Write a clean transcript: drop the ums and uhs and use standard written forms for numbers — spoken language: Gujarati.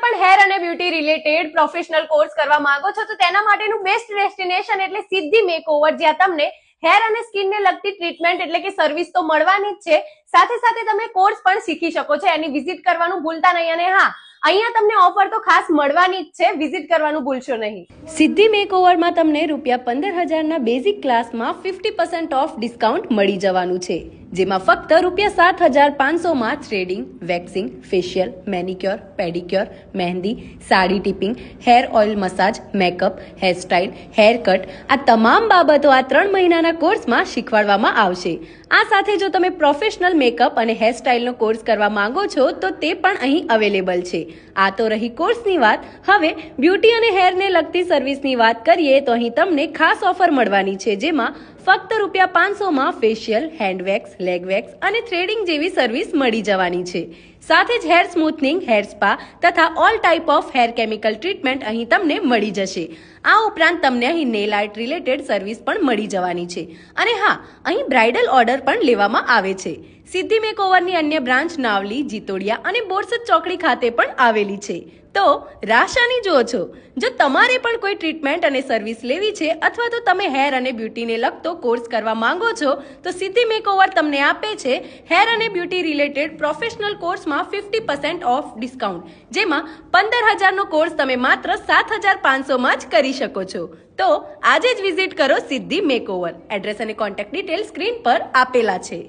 પણ હેર અને બ્યુટી રિલેટેડ પ્રોફેશનલ કોર્સ કરવા માંગો છો તો તેના માટેનું બેસ્ટ ડેસ્ટિનેશન એટલે સિદ્ધિ મેકઓવર, જ્યાં તમને હેર અને સ્કિનને લગતી ટ્રીટમેન્ટ એટલે કે સર્વિસ તો મળવાની જ છે, સાથે સાથે તમે કોર્સ પણ શીખી શકો છો. એની વિઝિટ કરવાનું ભૂલતા નહીં. અને હા, અહીંયા તમને ઓફર તો ખાસ મળવાની જ છે, વિઝિટ કરવાનું ભૂલશો નહીં. સિદ્ધિ મેકઓવરમાં તમને ₹15,000ના બેઝિક ક્લાસમાં 50% ઓફ ડિસ્કાઉન્ટ મળી જવાનું છે, જેમાં ફક્ત ₹7,500માં threading, waxing, facial, manicure, pedicure, mehndi, sari tipping, hair oil massage, makeup, hairstyle, hair cut, આ તમામ બાબતો આ 3 મહિનાના કોર્સમાં શીખવાડવામાં આવશે. આ સાથે જો તમે પ્રોફેશનલ મેકઅપ અને હેરસ્ટાઇલનો કોર્સ કરવા માંગો છો તો તે પણ અહીં અવેલેબલ છે. આ તો રહી કોર્સની વાત. હવે બ્યુટી અને હેરને લગતી સર્વિસની વાત કરીએ તો અહીં તમને ખાસ ઓફર મળવાની છે, જેમાં ફક્ત ₹500માં ફેશિયલ, હેન્ડવેક્સ, લેગવેક્સ અને થ્રેડિંગ જેવી સર્વિસ મળી જવાની છે. સાથે જ હેર સ્મૂથનિંગ, હેર સ્પા તથા all type of hair chemical treatment અહીં તમને મળી જશે. આ ઉપરાંત તમને અહીં નેલ આર્ટ રિલેટેડ સર્વિસ પણ મળી જવાની છે. અને હા, અહીં બ્રાઇડલ ઓર્ડર પણ લેવામાં આવે છે. સિદ્ધિ મેકઓવરની અન્ય બ્રાન્ચ નાવલી, જીતોડિયા અને બોરસદ ચોકડી ખાતે પણ આવેલી છે. તો રાશાની જુઓ છો. જો તમારે પણ કોઈ ટ્રીટમેન્ટ અને સર્વિસ લેવી છે અથવા તો તમે હેર અને બ્યુટીને લગતો કોર્સ કરવા માંગો છો તો સિદ્ધિ મેકઓવર તમને આપે છે હેર અને બ્યુટી રિલેટેડ પ્રોફેશનલ કોર્સમાં 50% ઓફ ડિસ્કાઉન્ટ, જેમાં 15,000નો કોર્સ તમે માત્ર 7,500માં જ કરી શકો છો. તો આજે જ વિઝિટ કરો સિદ્ધિ મેકઓવર. એડ્રેસ અને કોન્ટેક્ટ ડિટેલ સ્ક્રીન પર આપેલા છે.